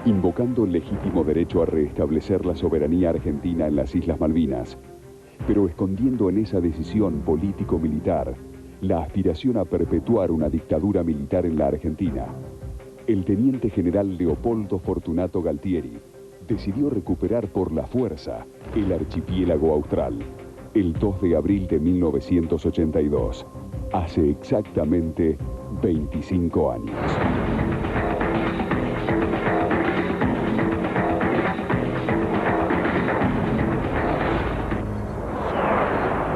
invocando el legítimo derecho a restablecer la soberanía argentina en las Islas Malvinas, pero escondiendo en esa decisión político-militar la aspiración a perpetuar una dictadura militar en la Argentina. El teniente general Leopoldo Fortunato Galtieri decidió recuperar por la fuerza el archipiélago austral el 2 de abril de 1982, hace exactamente 25 años.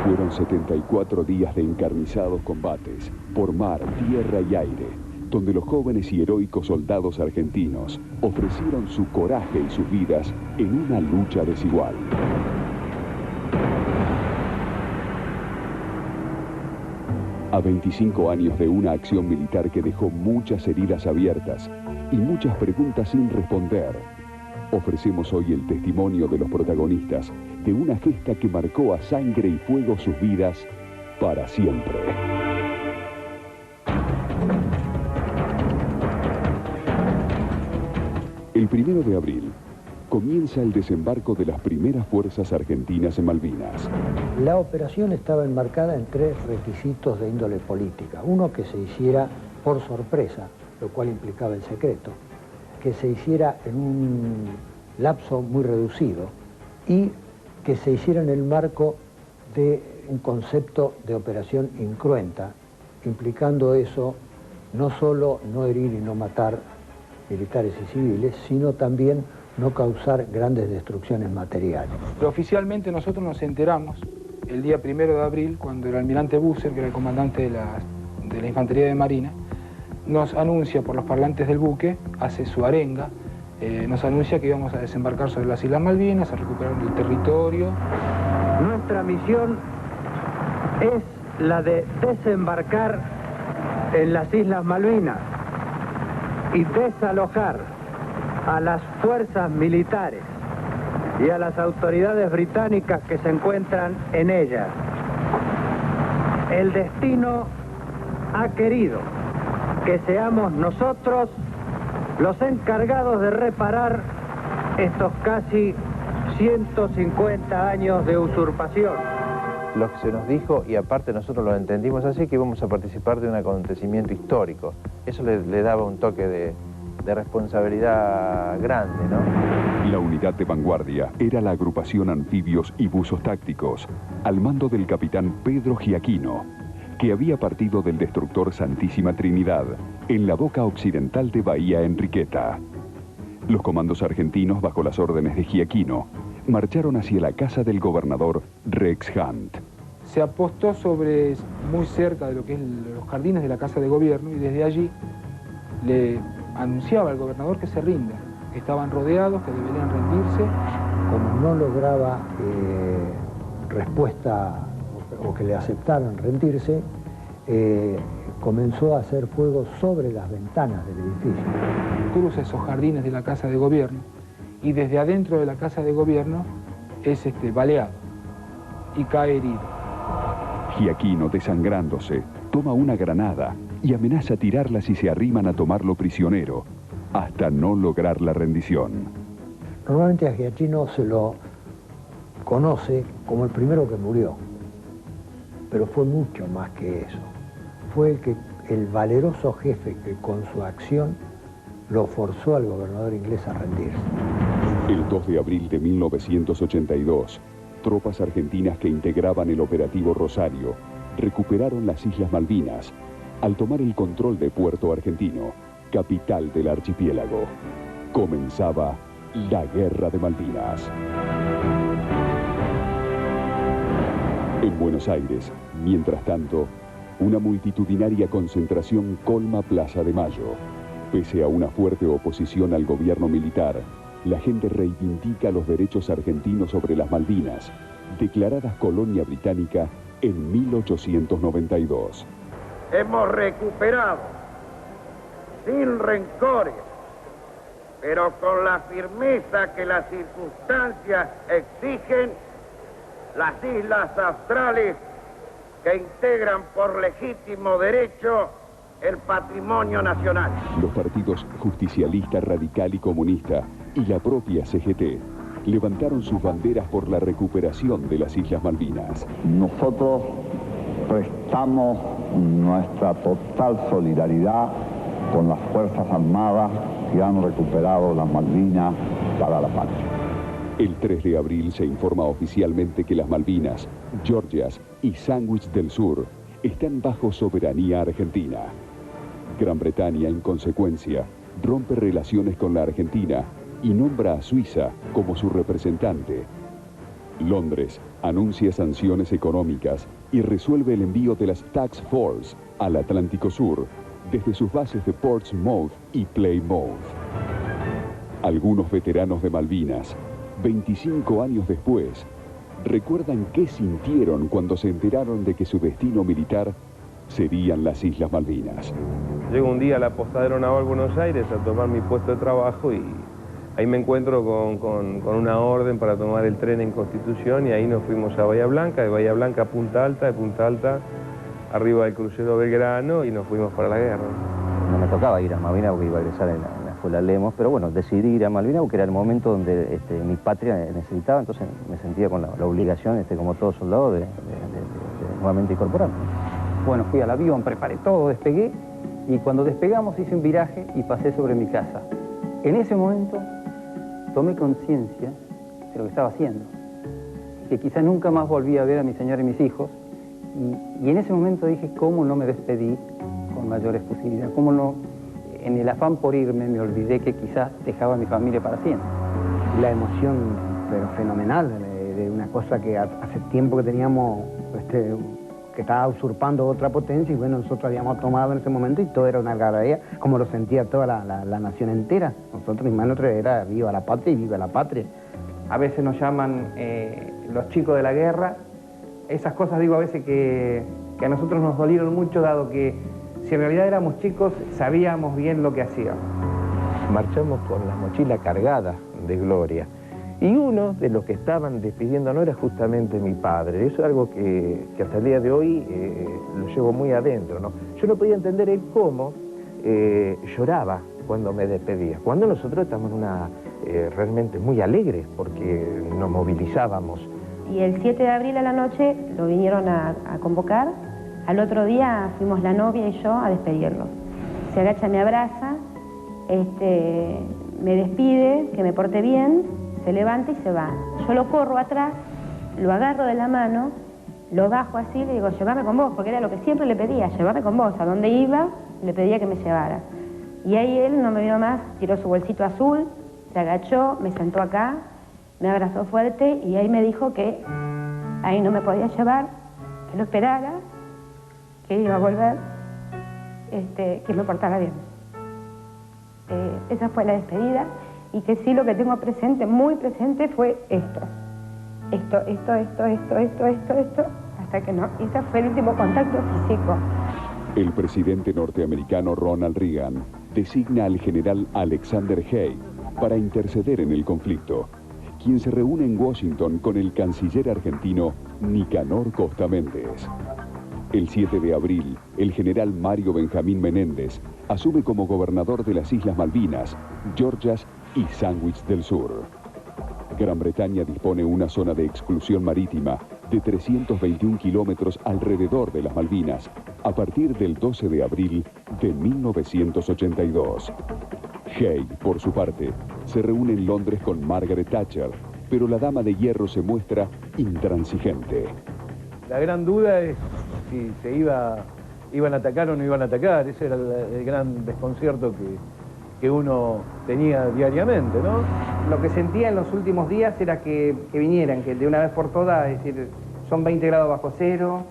Fueron 74 días de encarnizados combates, por mar, tierra y aire, donde los jóvenes y heroicos soldados argentinos ofrecieron su coraje y sus vidas en una lucha desigual. A 25 años de una acción militar que dejó muchas heridas abiertas y muchas preguntas sin responder, ofrecemos hoy el testimonio de los protagonistas de una gesta que marcó a sangre y fuego sus vidas para siempre. El 1 de abril comienza el desembarco de las primeras fuerzas argentinas en Malvinas. La operación estaba enmarcada en 3 requisitos de índole política. Uno, que se hiciera por sorpresa, lo cual implicaba el secreto, que se hiciera en un lapso muy reducido y que se hiciera en el marco de un concepto de operación incruenta, implicando eso no solo no herir y no matar militares y civiles, sino también no causar grandes destrucciones materiales. Pero oficialmente nosotros nos enteramos el día 1 de abril, cuando el almirante Busser, que era el comandante de la Infantería de Marina, nos anuncia por los parlantes del buque, hace su arenga, nos anuncia que íbamos a desembarcar sobre las Islas Malvinas, a recuperar el territorio. Nuestra misión es la de desembarcar en las Islas Malvinas y desalojar a las fuerzas militares y a las autoridades británicas que se encuentran en ellas. El destino ha querido que seamos nosotros los encargados de reparar estos casi 150 años de usurpación. Lo que se nos dijo, y aparte nosotros lo entendimos así, que íbamos a participar de un acontecimiento histórico. Eso le daba un toque de responsabilidad grande, ¿no? La unidad de vanguardia era la agrupación Anfibios y Buzos Tácticos, al mando del capitán Pedro Giaquino, que había partido del destructor Santísima Trinidad, en la boca occidental de Bahía Enriqueta. Los comandos argentinos, bajo las órdenes de Giaquino, marcharon hacia la casa del gobernador Rex Hunt. Se apostó sobre, muy cerca de lo que es los jardines de la Casa de Gobierno, y desde allí le anunciaba al gobernador que se rinda, que estaban rodeados, que deberían rendirse. Como no lograba respuesta o que le aceptaran rendirse, comenzó a hacer fuego sobre las ventanas del edificio. Cruza esos jardines de la Casa de Gobierno y desde adentro de la Casa de Gobierno es baleado y cae herido. Giaquino, desangrándose, toma una granada y amenaza tirarla si se arriman a tomarlo prisionero, hasta no lograr la rendición. Normalmente a Giaquino se lo conoce como el primero que murió, pero fue mucho más que eso. Fue el valeroso jefe que con su acción lo forzó al gobernador inglés a rendirse. El 2 de abril de 1982, tropas argentinas que integraban el operativo Rosario recuperaron las Islas Malvinas al tomar el control de Puerto Argentino, capital del archipiélago. Comenzaba la Guerra de Malvinas. En Buenos Aires, mientras tanto, una multitudinaria concentración colma Plaza de Mayo. Pese a una fuerte oposición al gobierno militar, la gente reivindica los derechos argentinos sobre las Malvinas, declaradas colonia británica en 1892. Hemos recuperado, sin rencores, pero con la firmeza que las circunstancias exigen, las islas australes que integran por legítimo derecho el patrimonio nacional. Los partidos justicialista, radical y comunista y la propia CGT levantaron sus banderas por la recuperación de las Islas Malvinas. Nosotros prestamos nuestra total solidaridad con las Fuerzas Armadas que han recuperado las Malvinas para la patria. El 3 de abril se informa oficialmente que las Malvinas, Georgias y Sandwich del Sur están bajo soberanía argentina. Gran Bretaña, en consecuencia, rompe relaciones con la Argentina y nombra a Suiza como su representante. Londres anuncia sanciones económicas y resuelve el envío de las Task Force al Atlántico Sur desde sus bases de Portsmouth y Plymouth. Algunos veteranos de Malvinas, 25 años después, recuerdan qué sintieron cuando se enteraron de que su destino militar serían las Islas Malvinas. Llego un día a la Posada Naval Buenos Aires a tomar mi puesto de trabajo y ahí me encuentro con una orden para tomar el tren en Constitución y ahí nos fuimos a Bahía Blanca, de Bahía Blanca a Punta Alta, de Punta Alta arriba del crucero Belgrano y nos fuimos para la guerra. No me tocaba ir a Malvinas porque iba a egresar en la escuela Lemos, pero bueno, decidí ir a Malvinas porque era el momento donde mi patria necesitaba, entonces me sentía con la obligación, como todo soldado, de nuevamente incorporarme. Bueno, fui al avión, preparé todo, despegué y cuando despegamos hice un viraje y pasé sobre mi casa. En ese momento tomé conciencia de lo que estaba haciendo, que quizás nunca más volví a ver a mi señora y mis hijos y en ese momento dije, ¿cómo no me despedí con mayor efusividad? ¿Cómo no, en el afán por irme, me olvidé que quizás dejaba a mi familia para siempre? La emoción, pero fenomenal, de una cosa que hace tiempo que teníamos, que estaba usurpando otra potencia y bueno, nosotros habíamos tomado en ese momento y todo era una algarabía, como lo sentía toda la nación entera. Nosotros, mi hermano, era viva la patria y viva la patria. A veces nos llaman los chicos de la guerra. Esas cosas digo a veces que a nosotros nos dolieron mucho, dado que si en realidad éramos chicos, sabíamos bien lo que hacíamos. Marchamos con la mochila cargada de gloria. Y uno de los que estaban despidiendo no era justamente mi padre. Eso es algo que hasta el día de hoy lo llevo muy adentro, ¿no? Yo no podía entender el cómo lloraba cuando me despedía. Cuando nosotros estamos realmente muy alegres porque nos movilizábamos. Y el 7 de abril a la noche lo vinieron a convocar. Al otro día fuimos la novia y yo a despedirlo. Se agacha, me abraza, me despide, que me porte bien, se levanta y se va. Yo lo corro atrás, lo agarro de la mano, lo bajo así, le digo, llévame con vos, porque era lo que siempre le pedía, llévame con vos. A donde iba, le pedía que me llevara. Y ahí él no me vio más, tiró su bolsito azul, se agachó, me sentó acá, me abrazó fuerte y ahí me dijo que ahí no me podía llevar, que lo esperara, que iba a volver, que me portara bien. Esa fue la despedida y que sí lo que tengo presente, muy presente, fue esto, hasta que no. Ese fue el último contacto físico. El presidente norteamericano Ronald Reagan designa al general Alexander Haig para interceder en el conflicto, quien se reúne en Washington con el canciller argentino Nicanor Costa Méndez. El 7 de abril, el general Mario Benjamín Menéndez asume como gobernador de las Islas Malvinas, Georgias y Sandwich del Sur. Gran Bretaña dispone una zona de exclusión marítima de 321 kilómetros alrededor de las Malvinas a partir del 12 de abril de 1982. Haig, por su parte, se reúne en Londres con Margaret Thatcher, pero la dama de hierro se muestra intransigente. La gran duda es si se iban a atacar o no iban a atacar. Ese era el gran desconcierto que uno tenía diariamente, ¿no? Lo que sentía en los últimos días era que vinieran, que de una vez por todas, es decir, son 20 grados bajo cero.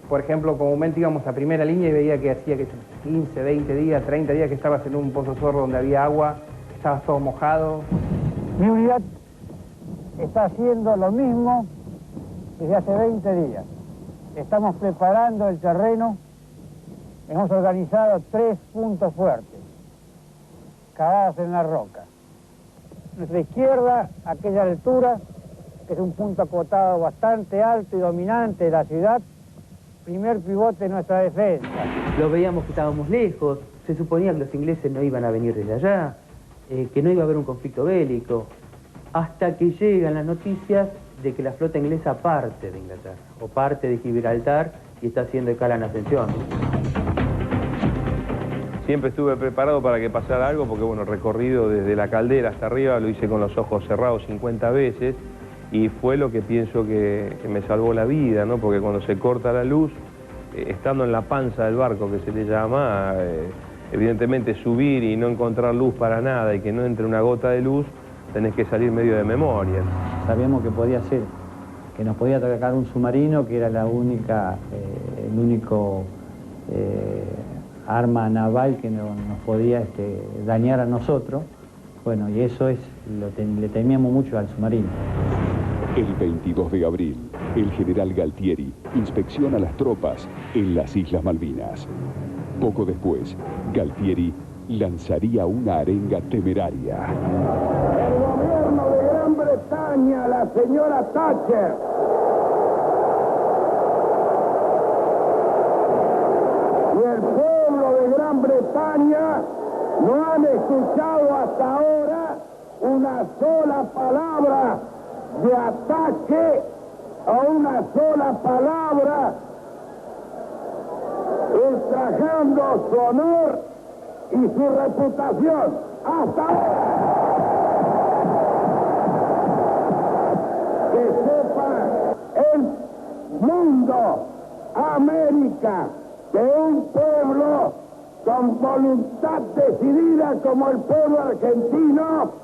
Por ejemplo, comúnmente íbamos a primera línea y veía que hacía 15, 20 días, 30 días que estabas en un pozo sordo donde había agua, estabas todo mojado. Mi unidad está haciendo lo mismo desde hace 20 días. Estamos preparando el terreno, hemos organizado 3 puntos fuertes, cavados en la roca. Nuestra izquierda, aquella altura, que es un punto acotado bastante alto y dominante de la ciudad, primer pivote de nuestra defensa. Lo veíamos que estábamos lejos, se suponía que los ingleses no iban a venir desde allá, que no iba a haber un conflicto bélico, hasta que llegan las noticias de que la flota inglesa parte de Inglaterra, o parte de Gibraltar, y está haciendo escala en Ascensión. Siempre estuve preparado para que pasara algo, porque bueno, el recorrido desde la Caldera hasta arriba lo hice con los ojos cerrados 50 veces, y fue lo que pienso que me salvó la vida, ¿no? Porque cuando se corta la luz, estando en la panza del barco, que se le llama, evidentemente subir y no encontrar luz para nada y que no entre una gota de luz, tenés que salir medio de memoria. Sabíamos que podía ser, que nos podía atacar un submarino, que era la única, el único arma naval que nos podía dañar a nosotros. Bueno, y eso es, le temíamos mucho al submarino. El 22 de abril, el general Galtieri inspecciona las tropas en las Islas Malvinas. Poco después, Galtieri lanzaría una arenga temeraria. El gobierno de Gran Bretaña, la señora Thatcher, y el pueblo de Gran Bretaña no han escuchado hasta ahora una sola palabra de ataque o una sola palabra ultrajando su honor y su reputación. Hasta ahora. Que sepa el mundo, América, que un pueblo con voluntad decidida como el pueblo argentino,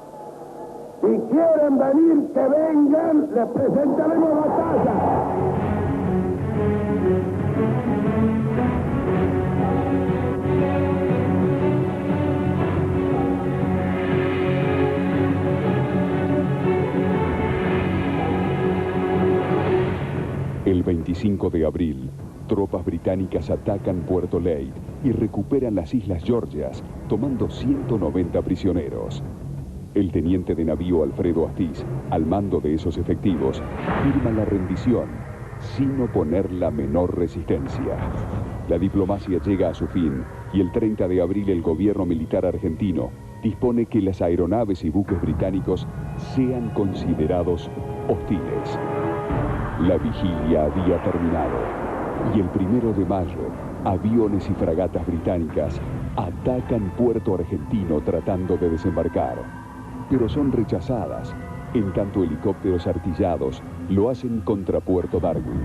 si quieren venir, que vengan, les presentaremos batalla. El 25 de abril, tropas británicas atacan Puerto Leyte y recuperan las Islas Georgias, tomando 190 prisioneros. El teniente de navío Alfredo Astiz, al mando de esos efectivos, firma la rendición, sin oponer la menor resistencia. La diplomacia llega a su fin y el 30 de abril el gobierno militar argentino dispone que las aeronaves y buques británicos sean considerados hostiles. La vigilia había terminado y el 1 de mayo, aviones y fragatas británicas atacan Puerto Argentino tratando de desembarcar, pero son rechazadas, en tanto helicópteros artillados lo hacen contra Puerto Darwin.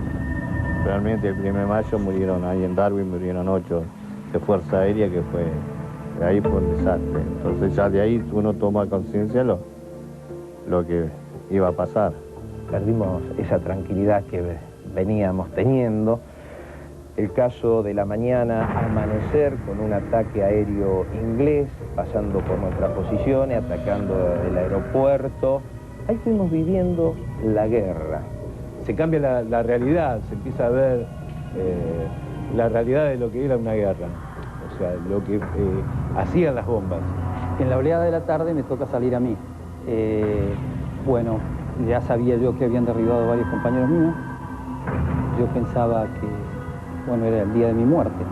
Realmente el 1 de mayo murieron ahí en Darwin, murieron 8 de Fuerza Aérea, que fue, ahí fue un desastre. Entonces ya de ahí uno toma conciencia de lo que iba a pasar. Perdimos esa tranquilidad que veníamos teniendo. El caso de la mañana, amanecer con un ataque aéreo inglés, pasando por nuestras posiciones, atacando el aeropuerto. Ahí fuimos viviendo la guerra. Se cambia la realidad, se empieza a ver la realidad de lo que era una guerra, o sea, lo que hacían las bombas. En la oleada de la tarde me toca salir a mí. Bueno, ya sabía yo que habían derribado varios compañeros míos. Yo pensaba que, bueno, era el día de mi muerte.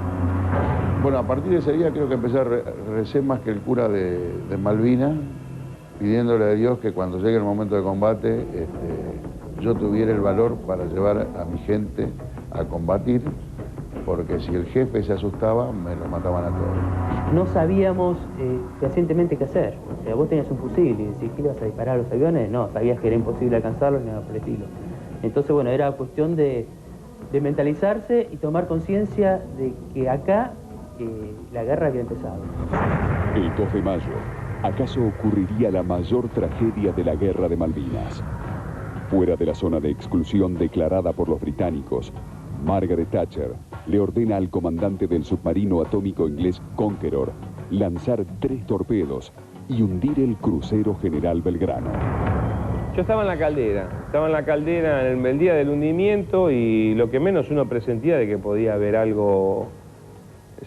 Bueno, a partir de ese día creo que empecé a rezar más que el cura de Malvinas, pidiéndole a Dios que cuando llegue el momento de combate yo tuviera el valor para llevar a mi gente a combatir, porque si el jefe se asustaba, me lo mataban a todos. No sabíamos fehacientemente qué hacer. O sea, vos tenías un fusil y decís que ibas a disparar a los aviones, no, sabías que era imposible alcanzarlos ni nada por el estilo. Entonces, bueno, era cuestión de mentalizarse y tomar conciencia de que acá la guerra había empezado. El 2 de mayo, ¿acaso ocurriría la mayor tragedia de la guerra de Malvinas? Fuera de la zona de exclusión declarada por los británicos, Margaret Thatcher le ordena al comandante del submarino atómico inglés Conqueror lanzar 3 torpedos y hundir el crucero General Belgrano. Yo estaba en la caldera en el día del hundimiento y lo que menos uno presentía de que podía haber algo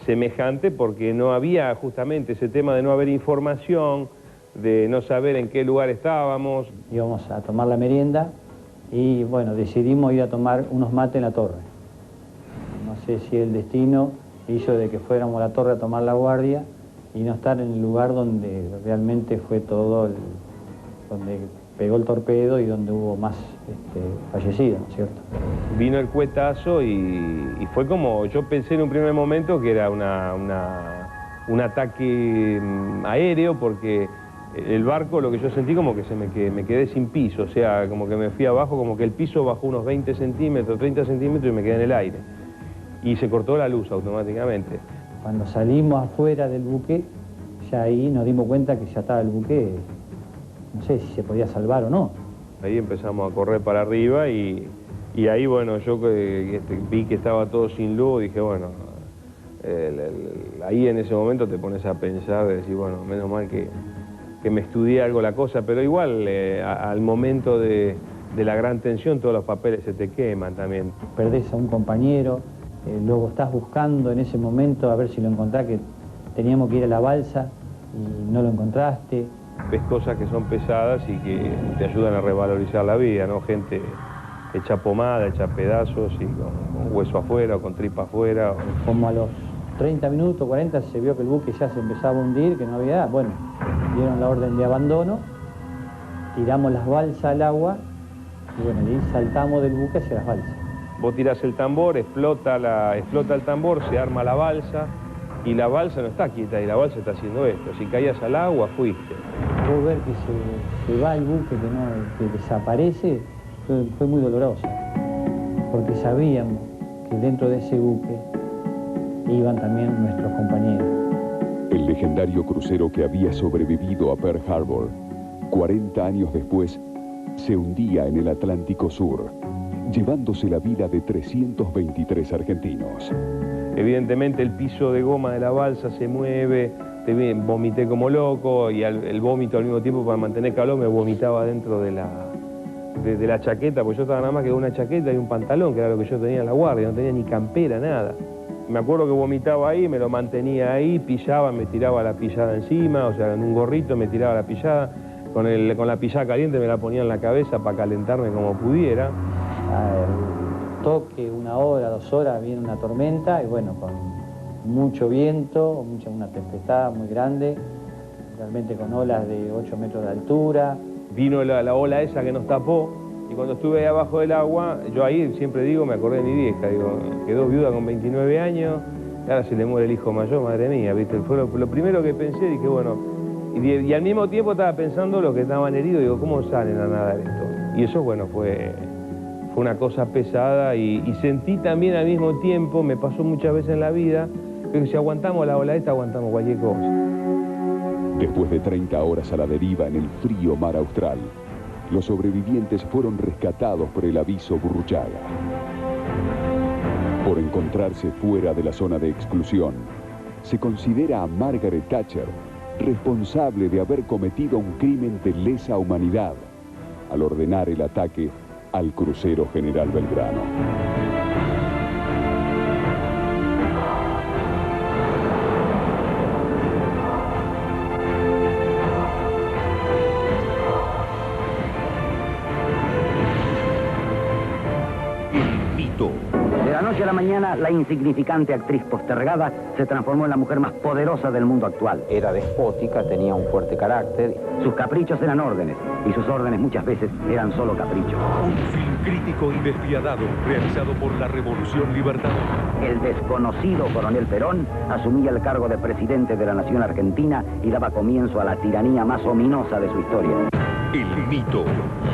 semejante, porque no había justamente ese tema de no haber información, de no saber en qué lugar estábamos. Íbamos a tomar la merienda y bueno, decidimos ir a tomar unos mates en la torre. No sé si el destino hizo de que fuéramos a la torre a tomar la guardia y no estar en el lugar donde realmente fue todo, donde pegó el torpedo y donde hubo más fallecidos, ¿no es cierto? Vino el cuetazo y fue como, yo pensé en un primer momento que era un ataque aéreo, porque el barco, lo que yo sentí como que me quedé sin piso, o sea, como que me fui abajo, como que el piso bajó unos 20 centímetros, 30 centímetros y me quedé en el aire. Y se cortó la luz automáticamente. Cuando salimos afuera del buque, ya ahí nos dimos cuenta que ya estaba el buque, no sé si se podía salvar o no. Ahí empezamos a correr para arriba y ahí, bueno, yo vi que estaba todo sin luz, dije, bueno, ahí en ese momento te pones a pensar, de decir, bueno, menos mal que me estudié algo la cosa, pero igual al momento de la gran tensión todos los papeles se te queman también. Perdés a un compañero, luego estás buscando en ese momento a ver si lo encontrás, que teníamos que ir a la balsa y no lo encontraste. Ves cosas que son pesadas y que te ayudan a revalorizar la vida, ¿no? Gente hecha pomada, hecha pedazos y con hueso afuera o con tripa afuera. Como a los 30 minutos, 40, se vio que el buque ya se empezaba a hundir, que no había nada. Bueno, dieron la orden de abandono, tiramos las balsas al agua y bueno, ahí saltamos del buque hacia las balsas. Vos tirás el tambor, explota el tambor, se arma la balsa y la balsa no está quieta y la balsa está haciendo esto. Si caías al agua, fuiste. Vos ver que se va el buque, que desaparece, fue muy doloroso, porque sabíamos que dentro de ese buque iban también nuestros compañeros. El legendario crucero que había sobrevivido a Pearl Harbor, 40 años después, se hundía en el Atlántico Sur, llevándose la vida de 323 argentinos. Evidentemente el piso de goma de la balsa se mueve, vomité como loco y el vómito al mismo tiempo, para mantener calor, me vomitaba dentro de la chaqueta, porque yo estaba nada más que con una chaqueta y un pantalón, que era lo que yo tenía en la guardia, no tenía ni campera, nada. Me acuerdo que vomitaba ahí, me lo mantenía ahí, pillaba, me tiraba la pillada encima, o sea, en un gorrito me tiraba la pillada, con la pillada caliente me la ponía en la cabeza para calentarme como pudiera. Al toque, 1 hora, 2 horas, viene una tormenta y bueno, con mucho viento, una tempestad muy grande, realmente con olas de 8 metros de altura. Vino la ola esa que nos tapó y cuando estuve ahí abajo del agua, yo ahí siempre digo, me acordé de mi vieja, digo, quedó viuda con 29 años, y ahora se le muere el hijo mayor, madre mía, ¿viste? Fue lo primero que pensé, dije, bueno, y al mismo tiempo estaba pensando los que estaban heridos, digo, ¿cómo salen a nadar esto? Y eso, bueno, fue una cosa pesada y sentí también al mismo tiempo, me pasó muchas veces en la vida, que si aguantamos la ola esta, aguantamos cualquier cosa. Después de 30 horas a la deriva en el frío mar austral, los sobrevivientes fueron rescatados por el aviso Burruchaga. Por encontrarse fuera de la zona de exclusión, se considera a Margaret Thatcher responsable de haber cometido un crimen de lesa humanidad al ordenar el ataque al crucero General Belgrano. De la noche a la mañana, la insignificante actriz postergada se transformó en la mujer más poderosa del mundo actual. Era despótica, tenía un fuerte carácter. Sus caprichos eran órdenes, y sus órdenes muchas veces eran solo caprichos. Un film crítico y despiadado, realizado por la Revolución Libertadora. El desconocido coronel Perón asumía el cargo de presidente de la nación argentina y daba comienzo a la tiranía más ominosa de su historia. El mito,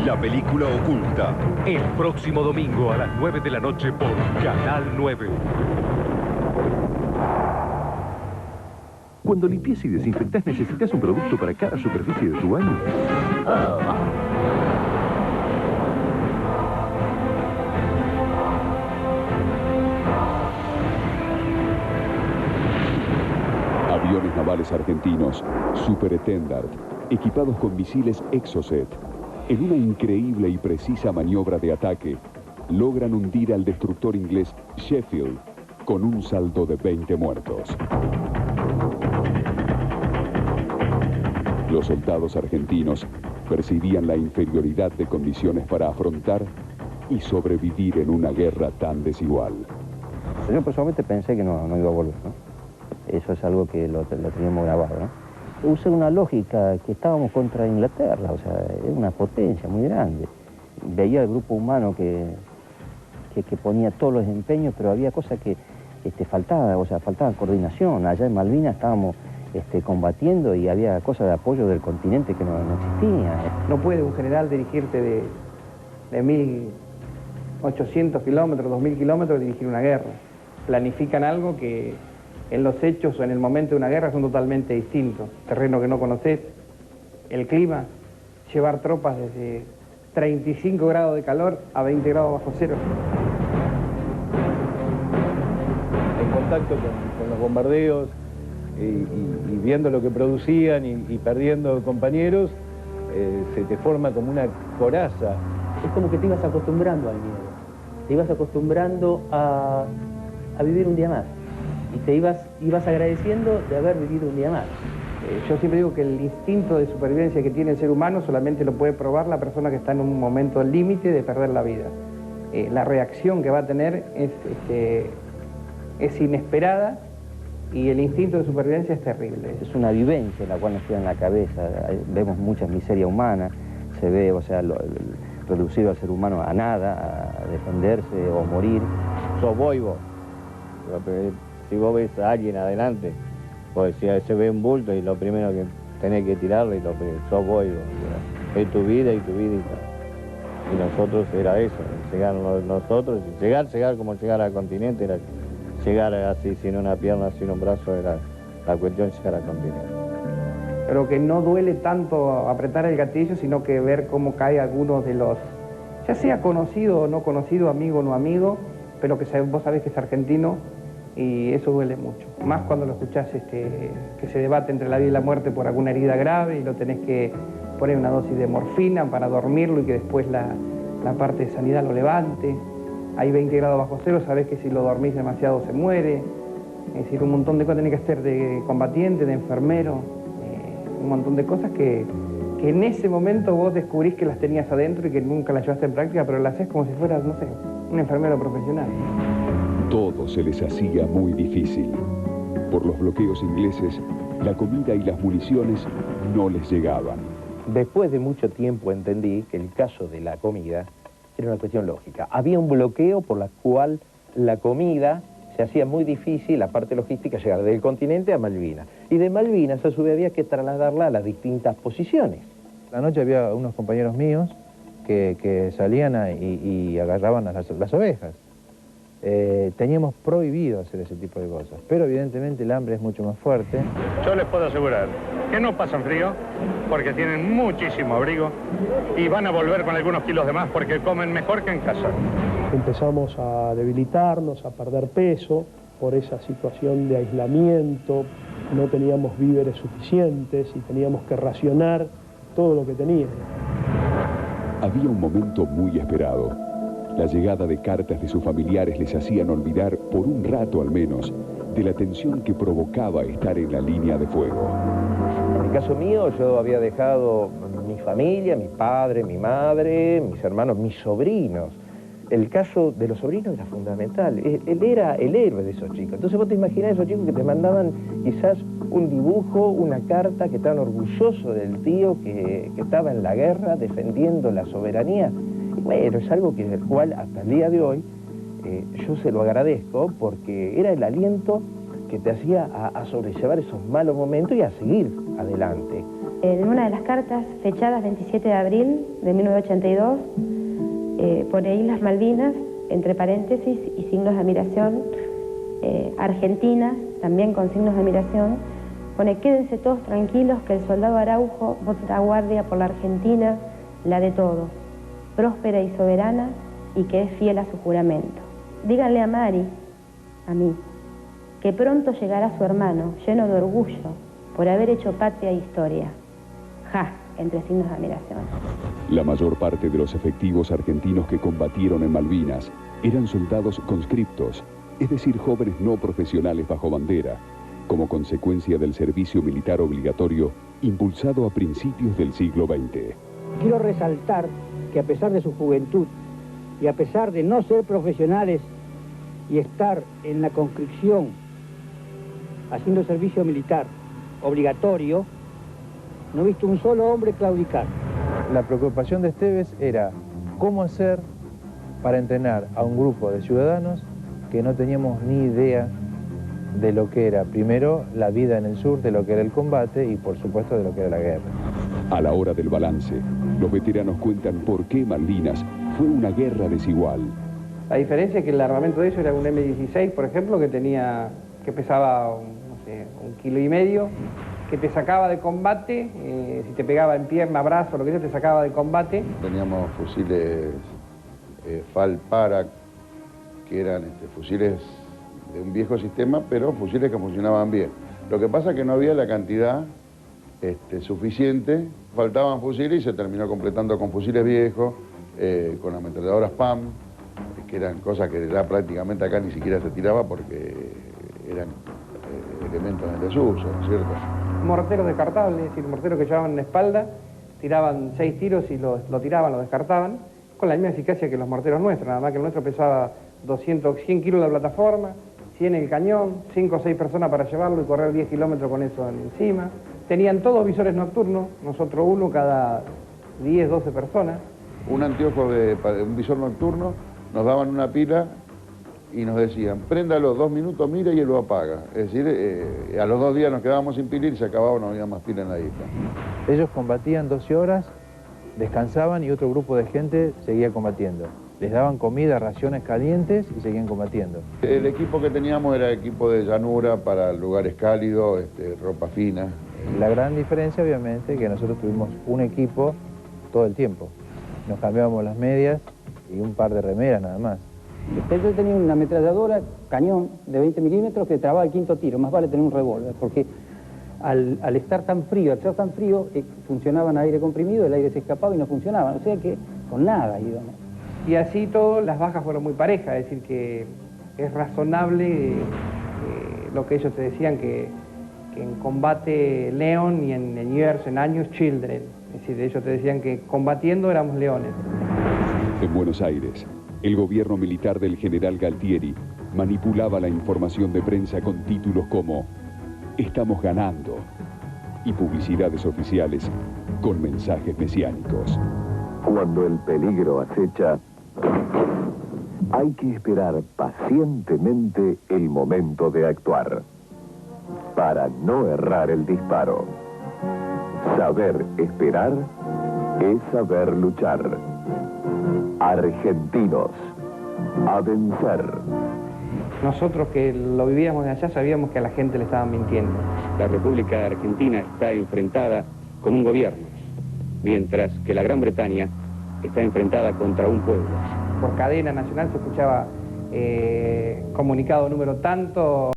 la película oculta, el próximo domingo a las 9 de la noche por Canal 9. Cuando limpias y desinfectas, ¿necesitas un producto para cada superficie de tu baño? Aviones navales argentinos, Super Etendard, equipados con misiles Exocet, en una increíble y precisa maniobra de ataque, logran hundir al destructor inglés Sheffield con un saldo de 20 muertos. Los soldados argentinos percibían la inferioridad de condiciones para afrontar y sobrevivir en una guerra tan desigual. Yo personalmente pensé que no iba a volver, ¿no? Eso es algo que lo teníamos grabado, ¿no? Usé una lógica que estábamos contra Inglaterra, o sea, era una potencia muy grande. Veía el grupo humano que ponía todos los empeños, pero había cosas que faltaba, o sea, faltaba coordinación. Allá en Malvinas estábamos combatiendo y había cosas de apoyo del continente que no existía. No puede un general dirigirte de 1.800 kilómetros, 2.000 kilómetros, dirigir una guerra. Planifican algo que en los hechos o en el momento de una guerra son totalmente distintos. Terreno que no conoces, el clima, llevar tropas desde 35 grados de calor a 20 grados bajo cero. En contacto con los bombardeos y viendo lo que producían y perdiendo compañeros, se te forma como una coraza. Es como que te ibas acostumbrando al miedo, te ibas acostumbrando a vivir un día más y te ibas agradeciendo de haber vivido un día más. Yo siempre digo que el instinto de supervivencia que tiene el ser humano solamente lo puede probar la persona que está en un momento límite de perder la vida. La reacción que va a tener es inesperada y el instinto de supervivencia es terrible. Es una vivencia la cual nos queda en la cabeza. Vemos mucha miseria humana, se ve, o sea, reducido al ser humano a nada, a defenderse o morir. Sos boivo. Si vos ves a alguien adelante, pues si se ve un bulto y lo primero que tenés que tirarle, sos boivo. Es tu vida y tu vida y tal. Y nosotros era eso, llegar nosotros, llegar como llegar al continente, era llegar así sin una pierna, sin un brazo, era la cuestión llegar al continente. Pero que no duele tanto apretar el gatillo, sino que ver cómo cae algunos de los, ya sea conocido o no conocido, amigo o no amigo, pero que vos sabés que es argentino y eso duele mucho. Más cuando lo escuchás que se debate entre la vida y la muerte por alguna herida grave y lo tenés que poner una dosis de morfina para dormirlo y que después la parte de sanidad lo levante. Hay 20 grados bajo cero, sabés que si lo dormís demasiado se muere. Es decir, un montón de cosas tenés que hacer de combatiente, de enfermero, un montón de cosas que en ese momento vos descubrís que las tenías adentro y que nunca las llevaste en práctica, pero las haces como si fueras, no sé, un enfermero profesional. Todo se les hacía muy difícil. Por los bloqueos ingleses, la comida y las municiones no les llegaban. Después de mucho tiempo entendí que el caso de la comida era una cuestión lógica. Había un bloqueo por la cual la comida se hacía muy difícil, la parte logística, llegar del continente a Malvinas. Y de Malvinas a su vez había que trasladarla a las distintas posiciones. La noche había unos compañeros míos que salían y agarraban a las ovejas. Teníamos prohibido hacer ese tipo de cosas, pero evidentemente el hambre es mucho más fuerte. Yo les puedo asegurar que no pasan frío, porque tienen muchísimo abrigo y van a volver con algunos kilos de más porque comen mejor que en casa. Empezamos a debilitarnos, a perder peso por esa situación de aislamiento, no teníamos víveres suficientes y teníamos que racionar todo lo que teníamos. Había un momento muy esperado. La llegada de cartas de sus familiares les hacían olvidar, por un rato al menos, de la tensión que provocaba estar en la línea de fuego. En el caso mío, yo había dejado mi familia, mi padre, mi madre, mis hermanos, mis sobrinos. El caso de los sobrinos era fundamental. Él era el héroe de esos chicos. Entonces vos te imaginás esos chicos que te mandaban quizás un dibujo, una carta, que estaban orgullosos del tío que estaba en la guerra defendiendo la soberanía. Y bueno, es algo que del cual hasta el día de hoy yo se lo agradezco, porque era el aliento que te hacía a sobrellevar esos malos momentos y a seguir adelante. En una de las cartas fechadas 27 de abril de 1982, pone Islas Malvinas, entre paréntesis y signos de admiración, Argentina, también con signos de admiración, pone: quédense todos tranquilos que el soldado Araujo da guardia por la Argentina, la de todos, próspera y soberana, y que es fiel a su juramento. Díganle a Mari, a mí, que pronto llegará su hermano, lleno de orgullo, por haber hecho patria e historia. Ja, entre signos de admiración. La mayor parte de los efectivos argentinos que combatieron en Malvinas eran soldados conscriptos, es decir, jóvenes no profesionales bajo bandera, como consecuencia del servicio militar obligatorio impulsado a principios del siglo XX. Quiero resaltar que a pesar de su juventud y a pesar de no ser profesionales y estar en la conscripción haciendo servicio militar obligatorio, no he visto un solo hombre claudicar. La preocupación de Esteves era cómo hacer para entrenar a un grupo de ciudadanos que no teníamos ni idea de lo que era, primero, la vida en el sur, de lo que era el combate y, por supuesto, de lo que era la guerra. A la hora del balance, los veteranos cuentan por qué Malvinas fue una guerra desigual. La diferencia es que el armamento de ellos era un M16, por ejemplo, que pesaba, no sé, 1,5 kilos, que te sacaba de combate, si te pegaba en pierna, brazo, lo que sea, te sacaba de combate. Teníamos fusiles FAL-PARAC, que eran fusiles de un viejo sistema, pero fusiles que funcionaban bien. Lo que pasa es que no había la cantidad suficiente, faltaban fusiles y se terminó completando con fusiles viejos, con ametralladoras PAM, que eran cosas que ya prácticamente acá ni siquiera se tiraba porque eran elementos en desuso, ¿no es cierto? Morteros descartables, es decir, morteros que llevaban en la espalda, tiraban 6 tiros y lo tiraban, lo descartaban, con la misma eficacia que los morteros nuestros, nada más que el nuestro pesaba 100 kilos la plataforma, 100 el cañón, 5 o 6 personas para llevarlo y correr 10 kilómetros con eso encima. Tenían todos visores nocturnos, nosotros uno cada 10, 12 personas. Un anteojo un visor nocturno, nos daban una pila y nos decían, préndalo 2 minutos, mire y él lo apaga. Es decir, a los 2 días nos quedábamos sin pila y se acababa, no había más pila en la isla. Ellos combatían 12 horas, descansaban y otro grupo de gente seguía combatiendo. Les daban comida, raciones calientes y seguían combatiendo. El equipo que teníamos era equipo de llanura para lugares cálidos, ropa fina. La gran diferencia, obviamente, que nosotros tuvimos un equipo todo el tiempo. Nos cambiábamos las medias y un par de remeras nada más. Yo tenía una ametralladora, cañón, de 20 milímetros que trababa el 5.º tiro. Más vale tener un revólver, porque al estar tan frío, funcionaban a aire comprimido, el aire se escapaba y no funcionaban. O sea que con nada íbamos. Y así todo, las bajas fueron muy parejas, es decir, que es razonable lo que ellos te decían, que en combate león y en years, en años, children. Es decir, ellos te decían que combatiendo éramos leones. En Buenos Aires, el gobierno militar del general Galtieri manipulaba la información de prensa con títulos como "Estamos ganando" y publicidades oficiales con mensajes mesiánicos. Cuando el peligro acecha, hay que esperar pacientemente el momento de actuar, para no errar el disparo. Saber esperar es saber luchar. Argentinos, a vencer. Nosotros que lo vivíamos de allá sabíamos que a la gente le estaban mintiendo. La República Argentina está enfrentada con un gobierno, mientras que la Gran Bretaña está enfrentada contra un pueblo. Por cadena nacional se escuchaba comunicado número tanto,